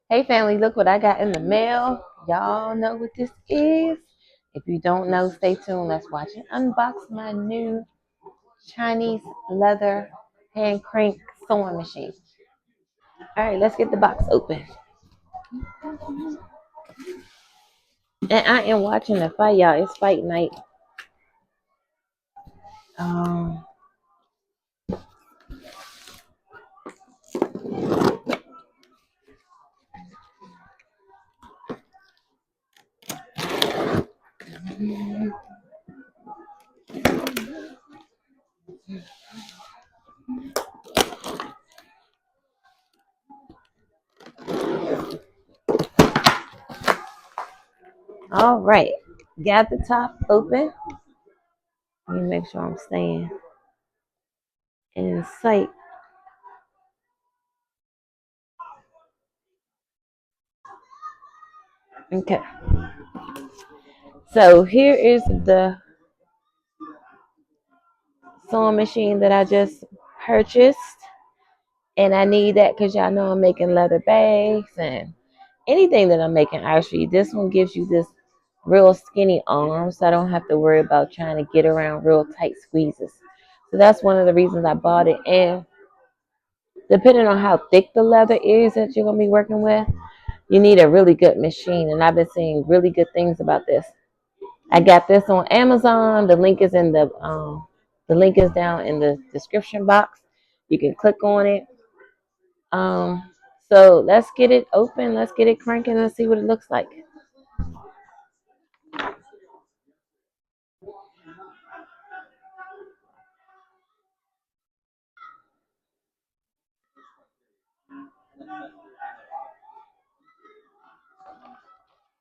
Hey family, look what I got in the mail. Y'all know what this is? If you don't know, stay tuned. Let's watch it. Unbox my new Chinese leather hand crank sewing machine. All right, let's get the box open. And I am watching the fight, y'all. It's fight night. Um, all right, got the top open. Let me make sure I'm staying in sight. Okay, so here is the sewing machine that I just purchased. And I need that because y'all know I'm making leather bags and anything that I'm making. Actually, this one gives you this real skinny arm, so I don't have to worry about trying to get around real tight squeezes. So that's one of the reasons I bought it. And depending on how thick the leather is that you're going to be working with, you need a really good machine. And I've been seeing really good things about this. I got this on Amazon. The link is down in the description box. You can click on it. Um, so let's get it open. Let's get it cranking. Let's see what it looks like.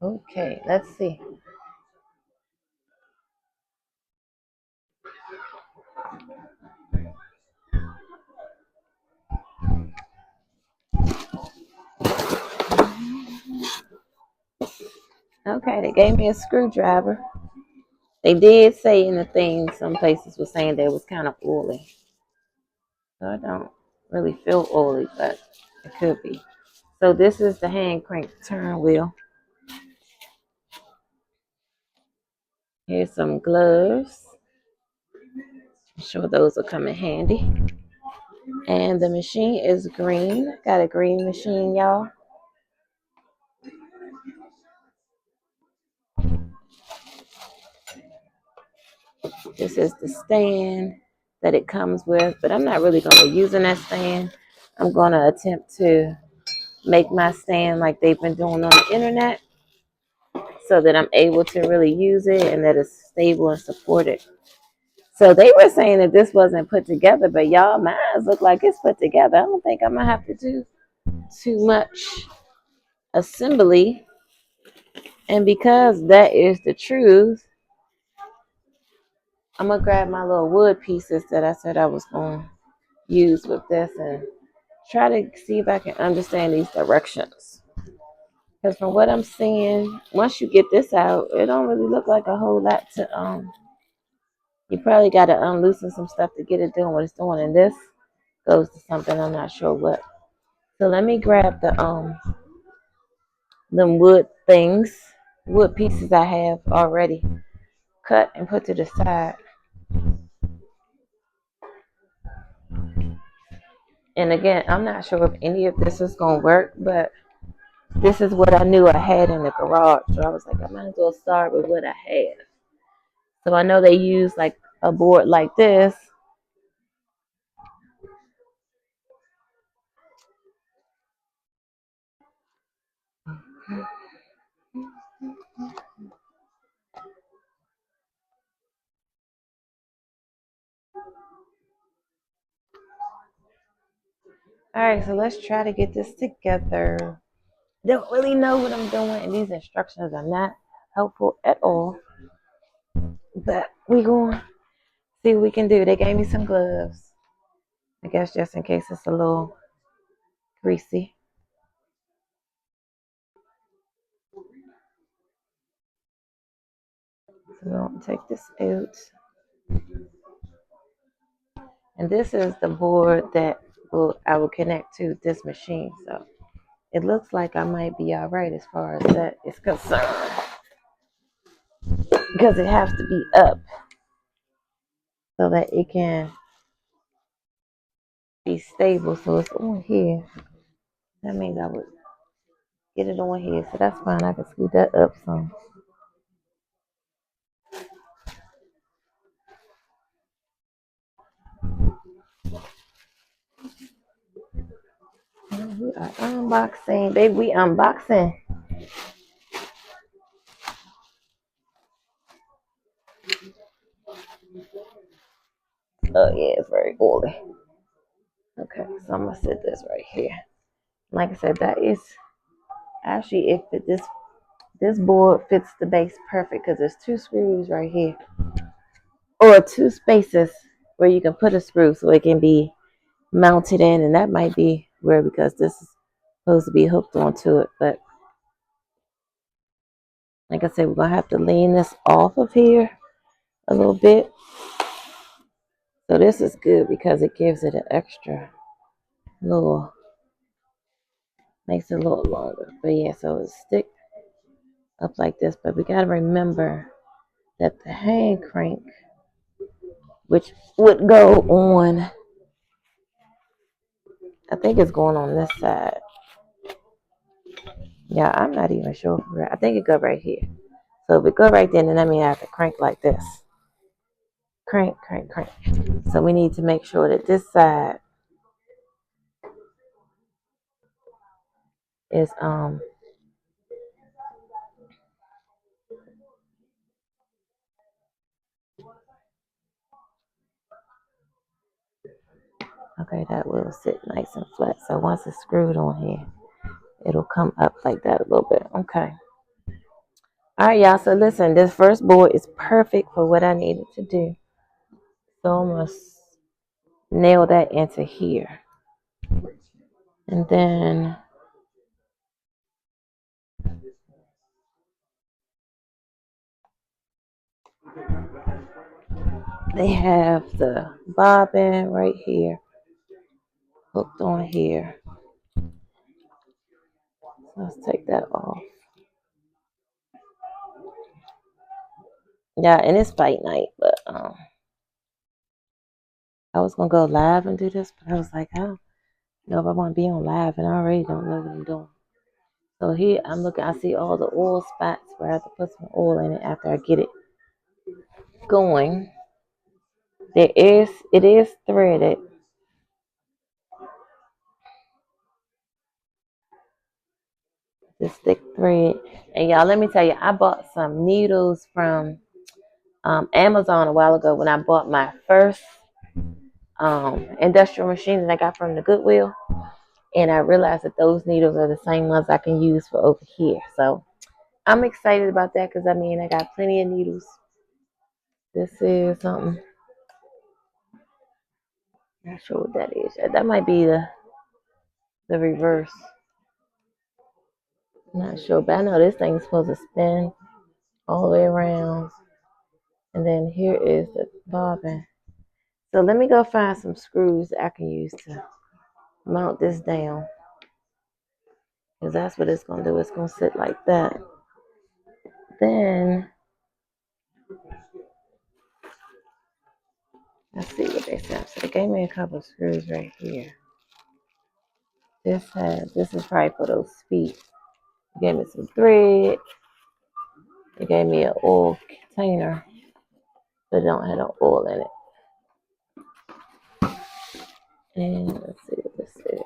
Okay, let's see. Okay, they gave me a screwdriver. They did say in the thing, some places were saying that it was kind of oily. So I don't really feel oily, but it could be. So this is the hand crank turn wheel. Here's some gloves. I'm sure those will come in handy. And the machine is green. Got a green machine, y'all. This is the stand that it comes with, but I'm not really going to be using that stand. I'm going to attempt to make my stand like they've been doing on the internet so that I'm able to really use it and that it's stable and supported. So they were saying that this wasn't put together, but y'all, mine look like it's put together. I don't think I'm going to have to do too much assembly. And because that is the truth, I'm going to grab my little wood pieces that I said I was going to use with this and try to see if I can understand these directions. Because from what I'm seeing, once you get this out, it don't really look like a whole lot to you probably got to unloosen some stuff to get it doing what it's doing. And this goes to something I'm not sure what. So let me grab the them wood pieces I have already cut and put to the side. And again, I'm not sure if any of this is gonna work, but this is what I knew I had in the garage. So I was like, I might as well start with what I have. So I know they use like a board like this. All right, so let's try to get this together. Don't really know what I'm doing, and these instructions are not helpful at all. But we gonna see what we can do. They gave me some gloves. I guess just in case it's a little greasy. So we're gonna take this out. And this is the board that I will connect to this machine. So it looks like I might be all right as far as that is concerned. Because it has to be up so that it can be stable. So it's on here. That means I would get it on here. So that's fine. I can scoot that up some. We are unboxing. Baby, we unboxing. Oh, yeah, it's very oily. Okay, so I'm going to set this right here. Like I said, that is actually, if this board fits the base perfect because there's 2 screws right here. Or 2 spaces where you can put a screw so it can be mounted in. And that might be where, because this is supposed to be hooked onto it. But like I said, we're going to have to lean this off of here a little bit. So this is good because it gives it an extra little, makes it a little longer. But yeah, so it stick up like this. But we got to remember that the hand crank, which would go on, I think it's going on this side. Yeah, I'm not even sure. I think it go right here. So if it go right there, then that means I have to crank like this. Crank, crank, crank. So we need to make sure that this side is okay, that will sit nice and flat. So once it's screwed on here, it'll come up like that a little bit. Okay. All right, y'all. So listen, this first board is perfect for what I needed to do. So I'm going to nail that into here. And then they have the bobbin right here, hooked on here. So let's take that off. Yeah, and it's fight night, but I was gonna go live and do this, but I was like, I don't know if I want to be on live, and I already don't know what I'm doing. So here I'm looking. I see all the oil spots where I have to put some oil in it after I get it going. It is threaded. This thick thread, and y'all, let me tell you, I bought some needles from Amazon a while ago when I bought my first industrial machine that I got from the Goodwill. And I realized that those needles are the same ones I can use for over here. So I'm excited about that because I mean I got plenty of needles. This is something. Not sure what that is. That might be the reverse. Not sure, but I know this thing's supposed to spin all the way around. And then here is the bobbin. So let me go find some screws that I can use to mount this down. Because that's what it's going to do. It's going to sit like that. Then, let's see what they said. So they gave me a couple of screws right here. This is probably for those feet. They gave me some thread. They gave me an oil container that don't have no oil in it. And let's see what this is.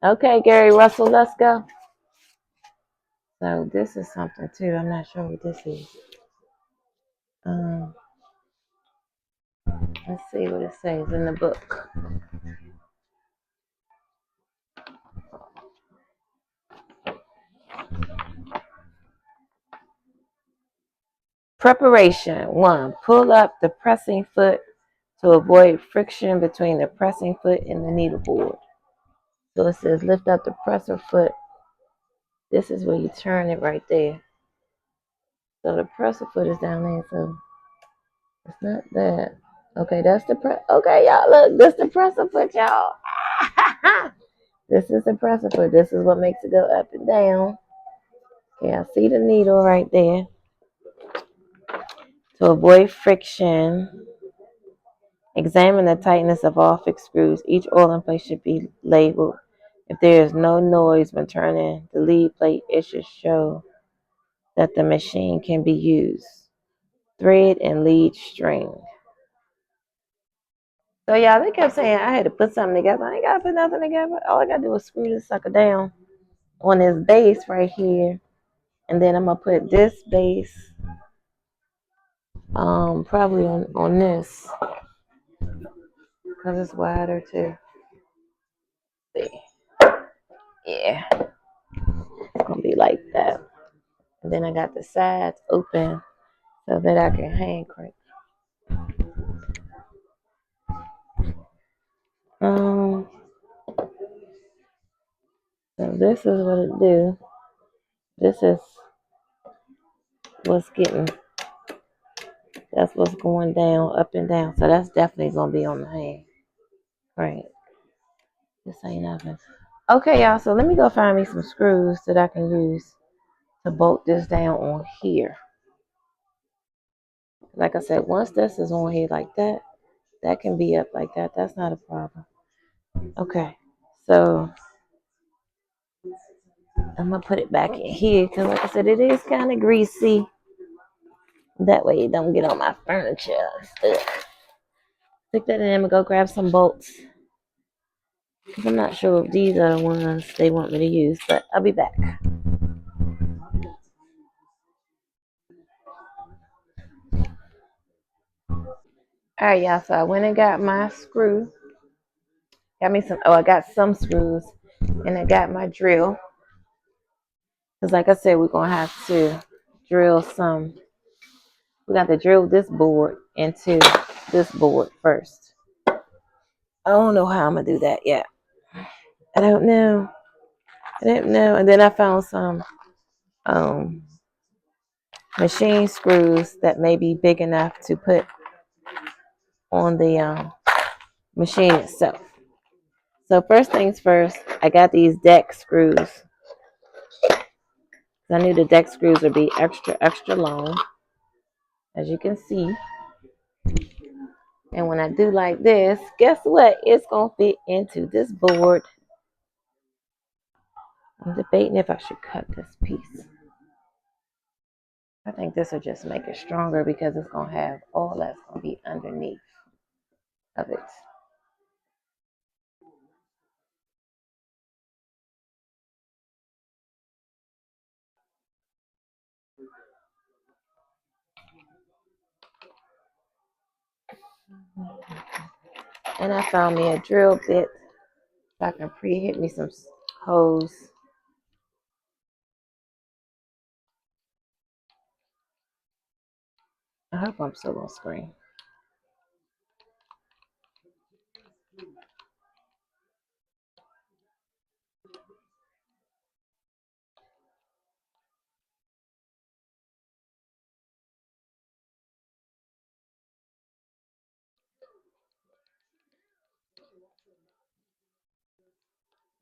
Okay, Gary Russell, let's go. So this is something too. I'm not sure what this is. Let's see what it says in the book. Preparation. 1. Pull up the pressing foot to avoid friction between the pressing foot and the needle board. So it says lift up the presser foot. this is where you turn it right there. So the presser foot is down there, so it's not that. Okay, that's the press. Okay, y'all, look, this the presser foot, y'all. This is the presser foot. This is what makes it go up and down. Okay, I see the needle right there. To avoid friction, examine the tightness of all fixed screws. Each oil in place should be labeled. If there is no noise when turning the lead plate, it should show that the machine can be used. Thread and lead string. So yeah, they kept saying I had to put something together. I ain't gotta put nothing together. All I gotta do is screw this sucker down on this base right here. And then I'm gonna put this base probably on this. Because it's wider too. See. Yeah. It's gonna be like that. And then I got the sides open so that I can hand crank. So this is what it do. This is what's getting, that's what's going down, up and down. So that's definitely gonna be on the hand. Right. This ain't nothing. Okay, y'all, so let me go find me some screws that I can use to bolt this down on here. Like I said, once this is on here like that, that can be up like that. That's not a problem. Okay, so I'm gonna put it back in here because, like I said, it is kind of greasy. That way it don't get on my furniture. Ugh. Stick that in. I'm gonna go grab some bolts. I'm not sure if these are the ones they want me to use, but I'll be back. All right, y'all. So I went and got my screw. Got me some. Oh, I got some screws, and I got my drill. Because, like I said, we're gonna have to drill some. We got to drill this board into this board first. I don't know how I'm gonna do that yet. I don't know. I didn't know. And then I found some machine screws that may be big enough to put on the machine itself. So first things first, I got these deck screws. I knew the deck screws would be extra, extra long, as you can see. And when I do like this, guess what? It's going to fit into this board. I'm debating if I should cut this piece. I think this will just make it stronger because it's going to have all that's going to be underneath of it. And I found me a drill bit so I can pre-hit me some holes. I hope I'm still on screen.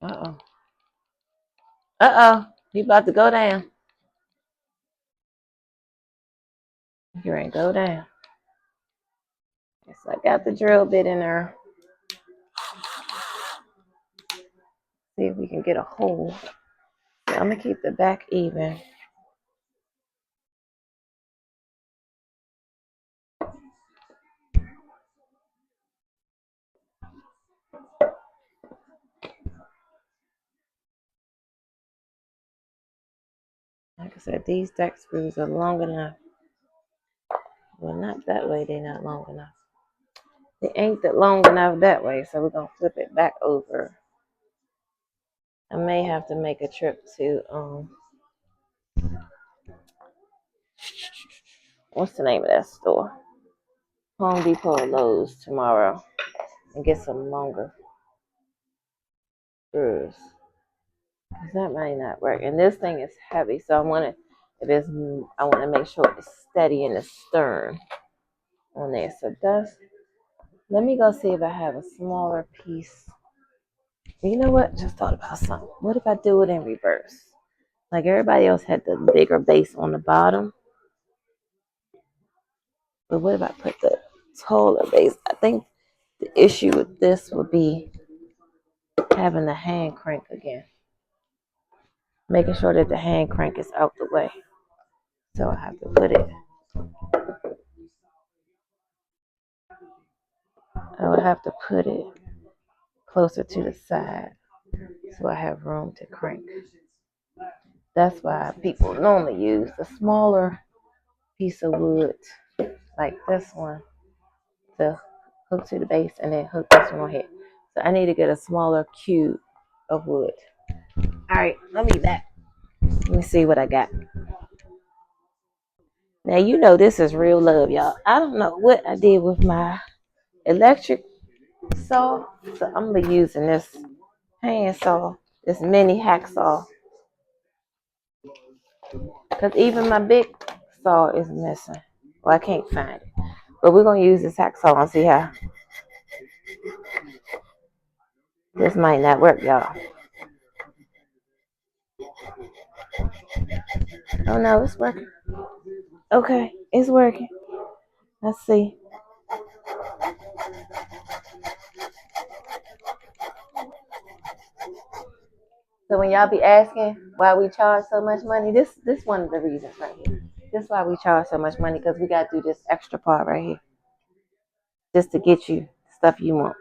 Uh-oh. Uh-oh. You about to go down. You ain't go down. So I got the drill bit in there. See if we can get a hole. So I'm going to keep the back even. Like I said, these deck screws are long enough. Well, not that way. They're not long enough. They ain't that long enough that way. So we're going to flip it back over. I may have to make a trip to, what's the name of that store? Home Depot or Lowe's tomorrow and get some longer screws. That might not work. And this thing is heavy, so I want to make sure it's steady in the stern on there. So let me go see if I have a smaller piece. You know what? Just thought about something. What if I do it in reverse? Like everybody else had the bigger base on the bottom. But what if I put the taller base? I think the issue with this would be having the hand crank again. Making sure that the hand crank is out the way. So I have to put it closer to the side so I have room to crank. That's why people normally use the smaller piece of wood like this one to hook to the base and then hook this one on here. So I need to get a smaller cube of wood. Alright, let me back. Let me see what I got. Now you know this is real love, y'all. I don't know what I did with my electric saw. So I'm gonna be using this hand saw, this mini hacksaw. Because even my big saw is missing. Well, I can't find it. But we're gonna use this hacksaw and see how this might not work, y'all. Oh no, it's working. Okay, it's working. Let's see. So when y'all be asking why we charge so much money, this one of the reasons right here. This is why we charge so much money, because we gotta do this extra part right here. Just to get you stuff you want.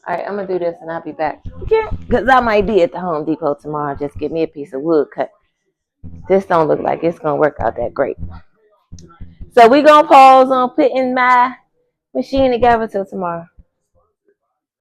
Alright, I'm gonna do this and I'll be back. Okay. Because I might be at the Home Depot tomorrow. Just get me a piece of wood cut. This don't look like it's gonna work out that great. So we're gonna pause on putting my machine together till tomorrow.